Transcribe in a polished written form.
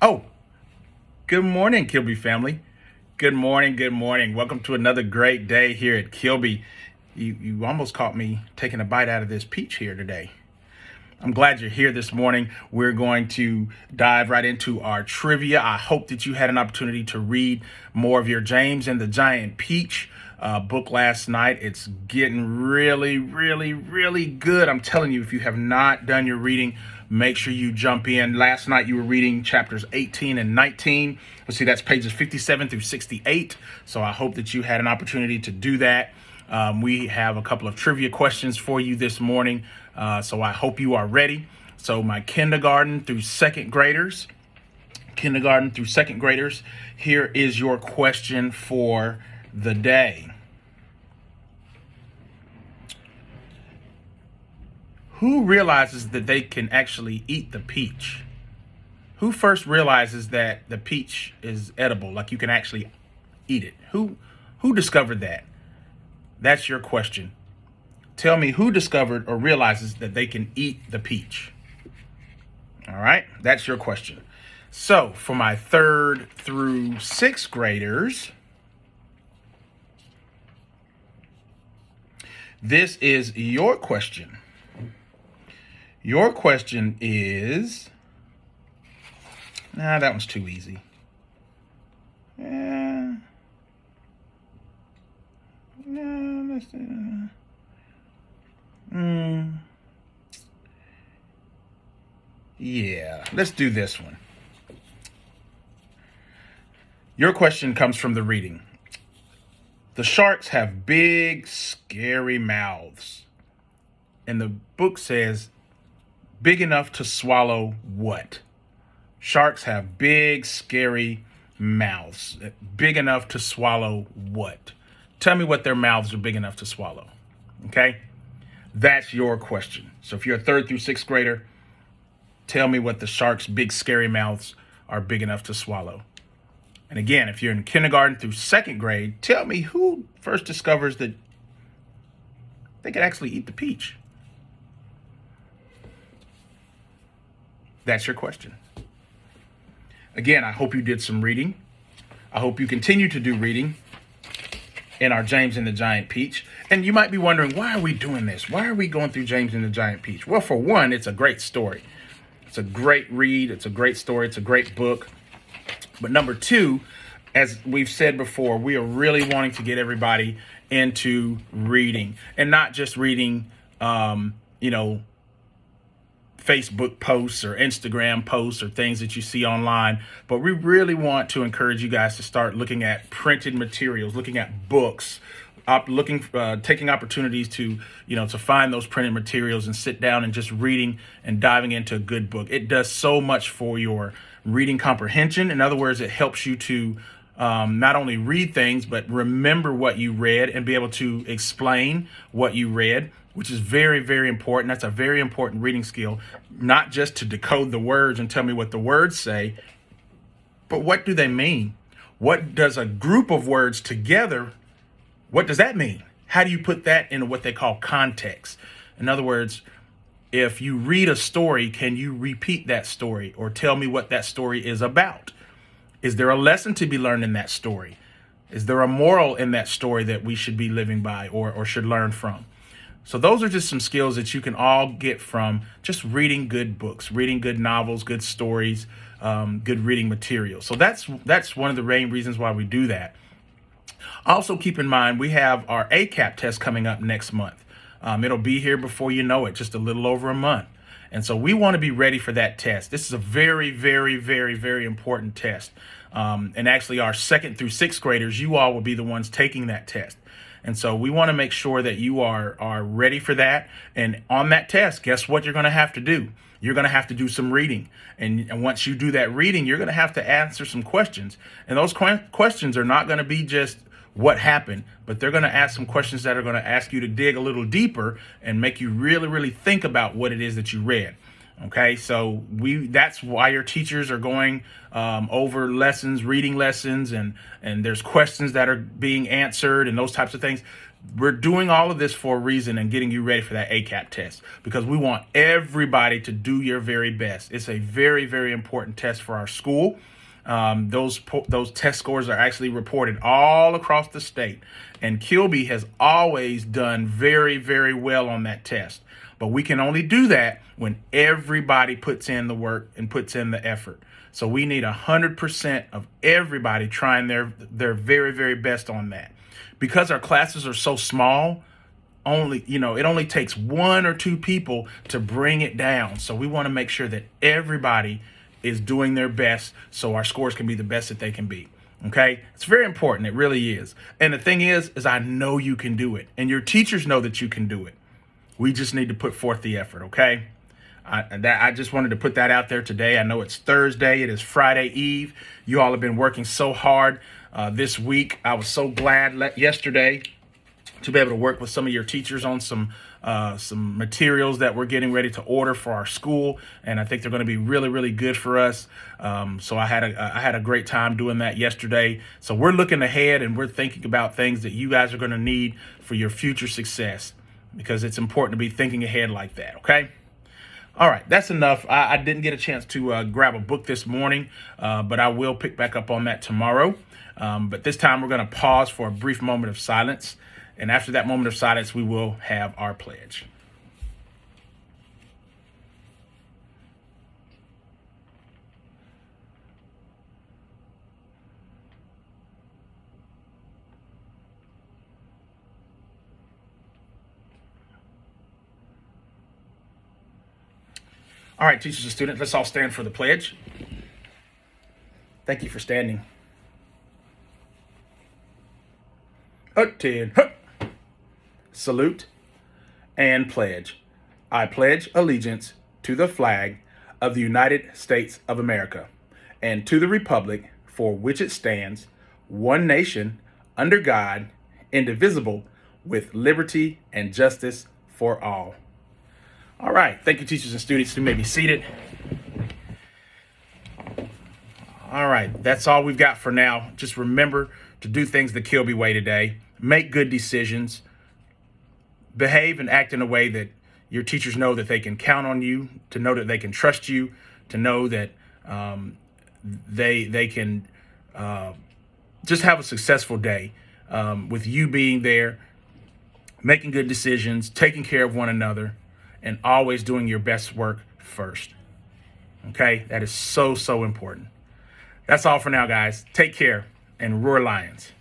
Oh, good morning, Kilby family. Good morning, good morning. Welcome to another great day here at Kilby. You almost caught me taking a bite out of this peach here today. I'm glad you're here this morning. We're going to dive right into our trivia. I hope that you had an opportunity to read more of your James and the Giant Peach book last night. It's getting really, really, really good. I'm telling you, if you have not done your reading, make sure you jump in. Last night you were reading chapters 18 and 19. Let's see, that's pages 57 through 68. So I hope that you had an opportunity to do that. We have a couple of trivia questions for you this morning. So I hope you are ready. So my kindergarten through second graders, here is your question for the day. Who realizes that they can actually eat the peach? Who first realizes that the peach is edible, like you can actually eat it? Who discovered that? That's your question. Tell me who discovered or realizes that they can eat the peach. All right, that's your question. So for my third through sixth graders, this is your question. Your question is, that one's too easy. Yeah, let's do this one. Your question comes from the reading. The sharks have big, scary mouths. And the book says, big enough to swallow what? Sharks have big, scary mouths. Big enough to swallow what? Tell me what their mouths are big enough to swallow. Okay? That's your question. So if you're a third through sixth grader, tell me what the sharks' big, scary mouths are big enough to swallow. And again, if you're in kindergarten through second grade, tell me who first discovers that they could actually eat the peach. That's your question. Again, I hope you did some reading. I hope you continue to do reading in our James and the Giant Peach. And you might be wondering, why are we doing this? Why are we going through James and the Giant Peach? Well, for one, it's a great story. It's a great read. It's a great story. It's a great book. But number two, as we've said before, we are really wanting to get everybody into reading, and not just reading, Facebook posts or Instagram posts or things that you see online, but we really want to encourage you guys to start looking at printed materials, looking at books, taking opportunities to find those printed materials and sit down and just reading and diving into a good book. It does so much for your reading comprehension. In other words, it helps you to not only read things, but remember what you read and be able to explain what you read, which is very, very important. That's a very important reading skill, not just to decode the words and tell me what the words say, but what do they mean? What does a group of words together, what does that mean? How do you put that into what they call context? In other words, if you read a story, can you repeat that story or tell me what that story is about? Is there a lesson to be learned in that story? Is there a moral in that story that we should be living by or should learn from? So those are just some skills that you can all get from just reading good books, reading good novels, good stories, good reading material. So that's one of the main reasons why we do that. Also keep in mind, we have our ACAP test coming up next month. It'll be here before you know it, just a little over a month. And so we want to be ready for that test. This is a very, very, very, very important test. And actually our second through sixth graders, you all will be the ones taking that test. And so we want to make sure that you are ready for that. And on that test, guess what you're going to have to do? You're going to have to do some reading. And once you do that reading, you're going to have to answer some questions. And those questions are not going to be just what happened, but they're going to ask some questions that are going to ask you to dig a little deeper and make you really, really think about what it is that you read. Okay, so that's why your teachers are going over lessons, reading lessons, and there's questions that are being answered and those types of things. We're doing all of this for a reason and getting you ready for that ACAP test because we want everybody to do your very best. It's a very, very important test for our school. Those test scores are actually reported all across the state, and Kilby has always done very, very well on that test. But we can only do that when everybody puts in the work and puts in the effort. So we need 100% of everybody trying their very, very best on that. Because our classes are so small, it only takes one or two people to bring it down. So we want to make sure that everybody is doing their best so our scores can be the best that they can be. Okay? It's very important. It really is. And the thing is I know you can do it. And your teachers know that you can do it. We just need to put forth the effort, okay? I just wanted to put that out there today. I know it's Thursday. It is Friday Eve. You all have been working so hard this week. I was so glad yesterday to be able to work with some of your teachers on some materials that we're getting ready to order for our school, and I think they're going to be really, really good for us. So I had a great time doing that yesterday. So we're looking ahead and we're thinking about things that you guys are going to need for your future success, because it's important to be thinking ahead like that. Okay. All right, that's enough. I didn't get a chance to grab a book this morning, but I will pick back up on that tomorrow. But this time we're going to pause for a brief moment of silence. And after that moment of silence, we will have our pledge. All right, teachers and students, let's all stand for the pledge. Thank you for standing. Attend. Salute and pledge. I pledge allegiance to the flag of the United States of America and to the republic for which it stands, one nation, under God, indivisible, with liberty and justice for all. All right. Thank you, teachers and students. You may be seated. All right. That's all we've got for now. Just remember to do things the Kilby way today. Make good decisions. Behave and act in a way that your teachers know that they can count on you, to know that they can trust you, to know that they can just have a successful day with you being there, making good decisions, taking care of one another, and always doing your best work first. Okay? That is so, so important. That's all for now, guys. Take care and roar Lions.